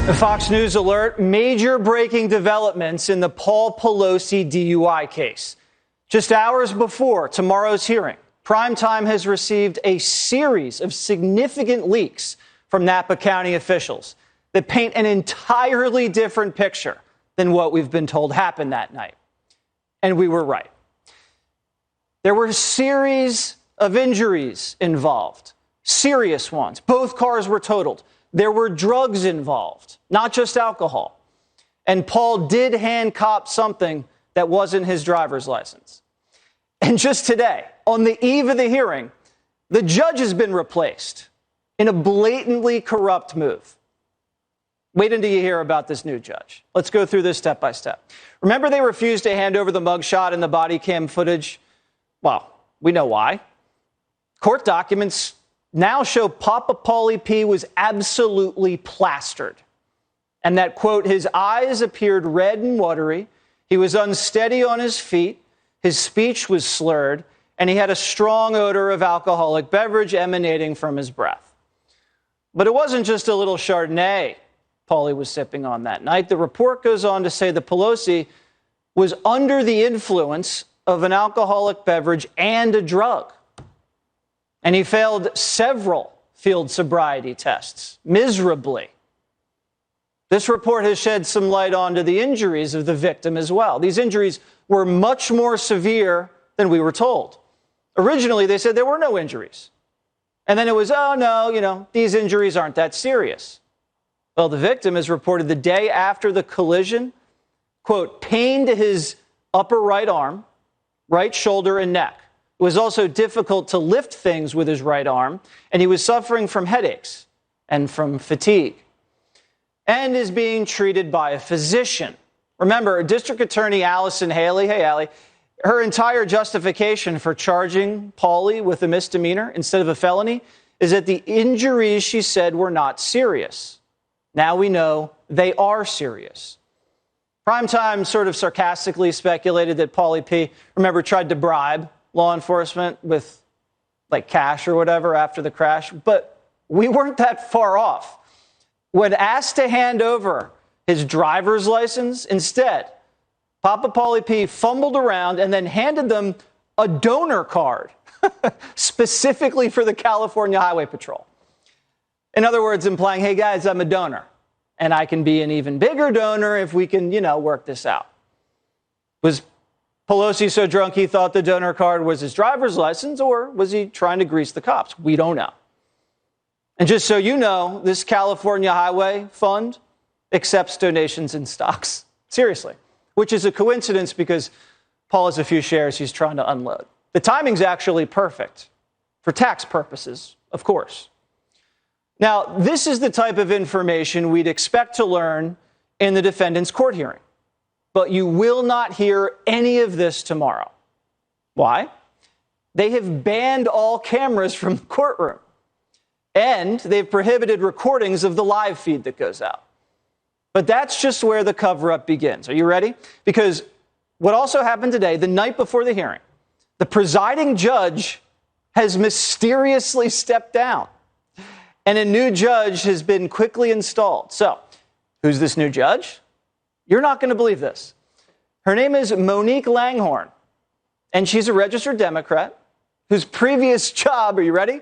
The Fox News alert, major breaking developments in the Paul Pelosi DUI case. Just hours before tomorrow's hearing, Primetime has received a series of significant leaks from Napa County officials that paint an entirely different picture than what we've been told happened that night. And we were right. There were a series of injuries involved, serious ones. Both cars were totaled. There were drugs involved, not just alcohol. And Paul did hand cop something that wasn't his driver's license. And just today, on the eve of the hearing, the judge has been replaced in a blatantly corrupt move. Wait until you hear about this new judge. Let's go through this step by step. Remember, they refused to hand over the mugshot and the body cam footage? Well, we know why. Court documents now show Papa Paulie P was absolutely plastered. And that, quote, his eyes appeared red and watery, he was unsteady on his feet, his speech was slurred, and he had a strong odor of alcoholic beverage emanating from his breath. But it wasn't just a little Chardonnay Paulie was sipping on that night. The report goes on to say that Pelosi was under the influence of an alcoholic beverage and a drug. And he failed several field sobriety tests, miserably. This report has shed some light onto the injuries of the victim as well. These injuries were much more severe than we were told. Originally, they said there were no injuries. And then it was, oh, no, these injuries aren't that serious. Well, the victim has reported the day after the collision, quote, pain to his upper right arm, right shoulder, and neck. It was also difficult to lift things with his right arm, and he was suffering from headaches and from fatigue, and is being treated by a physician. Remember, District Attorney Allison Haley, hey, Allie, her entire justification for charging Paulie with a misdemeanor instead of a felony is that the injuries, she said, were not serious. Now we know they are serious. Primetime sort of sarcastically speculated that Paulie P., remember, tried to bribe law enforcement with like cash or whatever after the crash, but we weren't that far off. When asked to hand over his driver's license, instead, Papa Paulie P. fumbled around and then handed them a donor card specifically for the California Highway Patrol. In other words, implying, hey guys, I'm a donor and I can be an even bigger donor if we can, work this out. Was Pelosi so drunk he thought the donor card was his driver's license, or was he trying to grease the cops? We don't know. And just so you know, this California Highway Fund accepts donations in stocks. Seriously. Which is a coincidence because Paul has a few shares he's trying to unload. The timing's actually perfect for tax purposes, of course. Now, this is the type of information we'd expect to learn in the defendant's court hearing. But you will not hear any of this tomorrow. Why? They have banned all cameras from the courtroom. And they've prohibited recordings of the live feed that goes out. But that's just where the cover-up begins. Are you ready? Because what also happened today, the night before the hearing, the presiding judge has mysteriously stepped down. And a new judge has been quickly installed. So, who's this new judge? You're not going to believe this. Her name is Monique Langhorne, and she's a registered Democrat whose previous job, are you ready?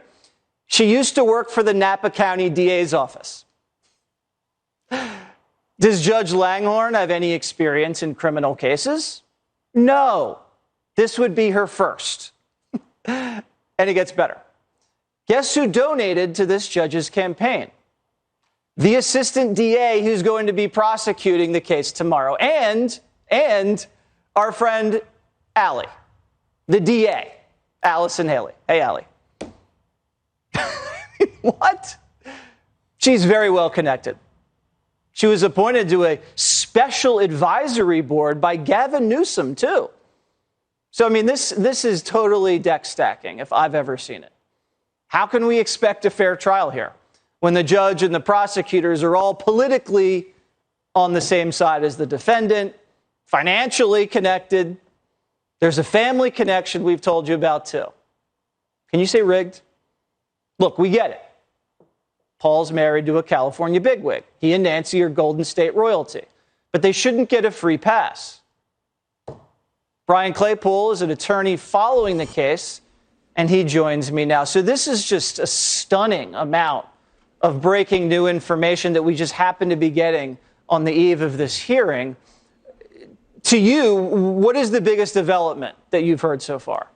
She used to work for the Napa County DA's office. Does Judge Langhorne have any experience in criminal cases? No. This would be her first. And it gets better. Guess who donated to this judge's campaign? The assistant DA who's going to be prosecuting the case tomorrow. And our friend Allie, the DA, Allison Haley. Hey, Allie. What? She's very well connected. She was appointed to a special advisory board by Gavin Newsom, too. So, I mean, this is totally deck stacking, if I've ever seen it. How can we expect a fair trial here when the judge and the prosecutors are all politically on the same side as the defendant, financially connected? There's a family connection we've told you about, too. Can you say rigged? Look, we get it. Paul's married to a California bigwig. He and Nancy are Golden State royalty. But they shouldn't get a free pass. Brian Claypool is an attorney following the case, and he joins me now. So this is just a stunning amount of breaking new information that we just happen to be getting on the eve of this hearing. To you, what is the biggest development that you've heard so far?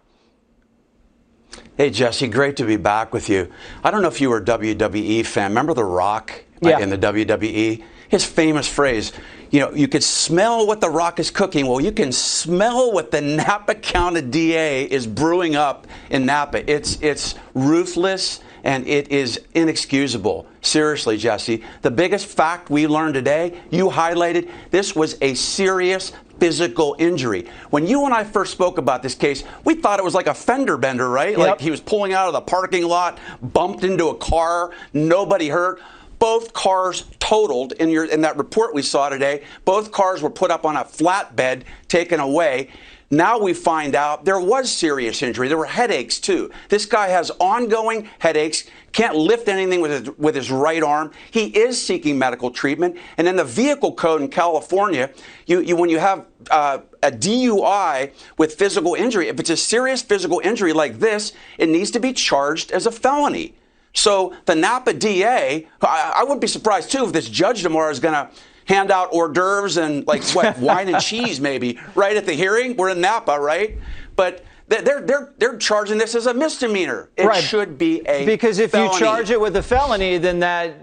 Hey, Jesse, great to be back with you. I don't know if you were a WWE fan. Remember The Rock in the WWE? His famous phrase, you could smell what The Rock is cooking. Well, you can smell what the Napa County DA is brewing up in Napa. It's ruthless and it is inexcusable. Seriously, Jesse, the biggest fact we learned today, you highlighted, this was a serious physical injury. When you and I first spoke about this case, we thought it was like a fender bender, right? Yep. Like he was pulling out of the parking lot, bumped into a car, nobody hurt. Both cars totaled in that report we saw today. Both cars were put up on a flatbed, taken away. Now we find out there was serious injury. There were headaches, too. This guy has ongoing headaches, can't lift anything with his right arm. He is seeking medical treatment. And in the vehicle code in California, when you have a DUI with physical injury, if it's a serious physical injury like this, it needs to be charged as a felony. So the Napa DA, I wouldn't be surprised, too, if this judge tomorrow is going to hand out hors d'oeuvres and wine and cheese maybe right at the hearing. We're in Napa, right? But they're charging this as a misdemeanor. It should be a because if felony. you charge it with a felony, then that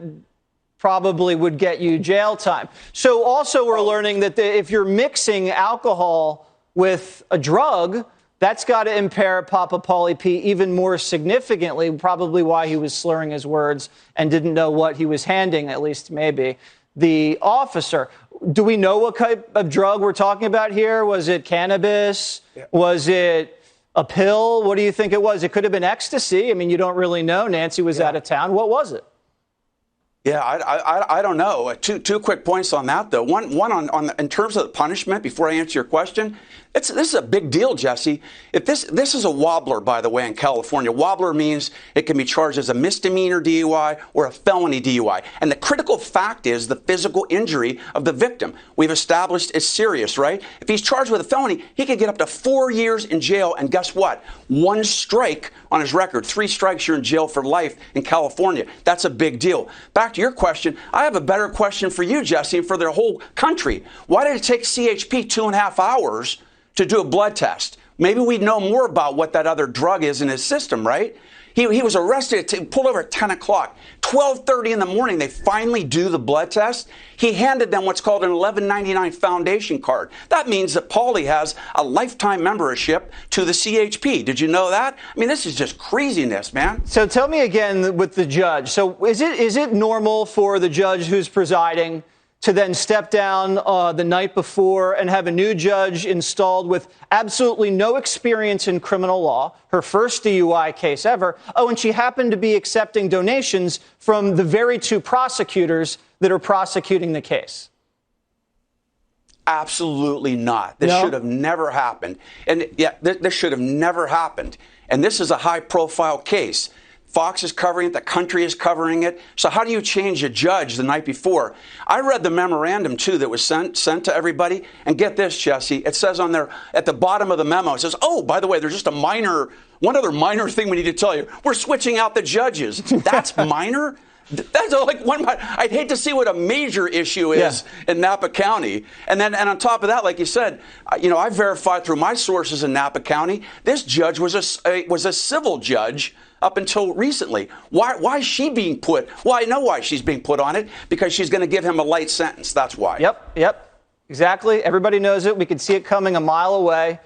probably would get you jail time. So also we're learning that if you're mixing alcohol with a drug, that's got to impair Papa Paulie P even more significantly, probably why he was slurring his words and didn't know what he was handing, at least maybe, the officer. Do we know what type of drug we're talking about here? Was it cannabis? Yeah. Was it a pill? What do you think it was? It could have been ecstasy. I mean, you don't really know. Nancy was out of town. What was it? Yeah, I don't know. Two quick points on that, though. One on in terms of the punishment, before I answer your question, this is a big deal, Jesse. If this is a wobbler, by the way, in California. Wobbler means it can be charged as a misdemeanor DUI or a felony DUI. And the critical fact is the physical injury of the victim. We've established it's serious, right? If he's charged with a felony, he could get up to 4 years in jail. And guess what? 1 strike on his record. 3 strikes, you're in jail for life in California. That's a big deal. Back to your question, I have a better question for you, Jesse, and for the whole country. Why did it take CHP 2.5 hours to do a blood test? Maybe we'd know more about what that other drug is in his system, right? He was arrested, pulled over at 10 o'clock. 12:30 in the morning, they finally do the blood test. He handed them what's called an $11.99 foundation card. That means that Paulie has a lifetime membership to the CHP. Did you know that? I mean, this is just craziness, man. So tell me again with the judge. So is it normal for the judge who's presiding to then step down the night before and have a new judge installed with absolutely no experience in criminal law, her first DUI case ever? Oh, and she happened to be accepting donations from the very 2 prosecutors that are prosecuting the case. Absolutely not. This should have never happened. And this should have never happened. And this is a high-profile case. Fox is covering it. The country is covering it. So how do you change a judge the night before? I read the memorandum, too, that was sent to everybody. And get this, Jesse. It says on there at the bottom of the memo, it says, oh, by the way, there's just one other minor thing we need to tell you. We're switching out the judges. That's minor? That's like one. I'd hate to see what a major issue is in Napa County. And on top of that, like you said, I verified through my sources in Napa County, this judge was a civil judge up until recently. Why is she being put? Well, I know why she's being put on it, because she's going to give him a light sentence. That's why. Yep. Exactly. Everybody knows it. We can see it coming a mile away.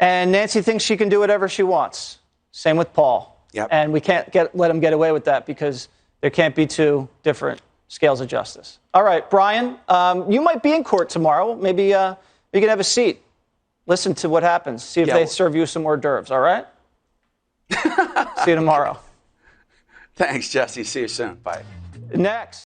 And Nancy thinks she can do whatever she wants. Same with Paul. Yep. And we can't let him get away with that, because there can't be 2 different scales of justice. All right, Brian, you might be in court tomorrow. Maybe you can have a seat. Listen to what happens. See if they serve you some hors d'oeuvres, all right? See you tomorrow. Thanks, Jesse. See you soon. Bye. Next.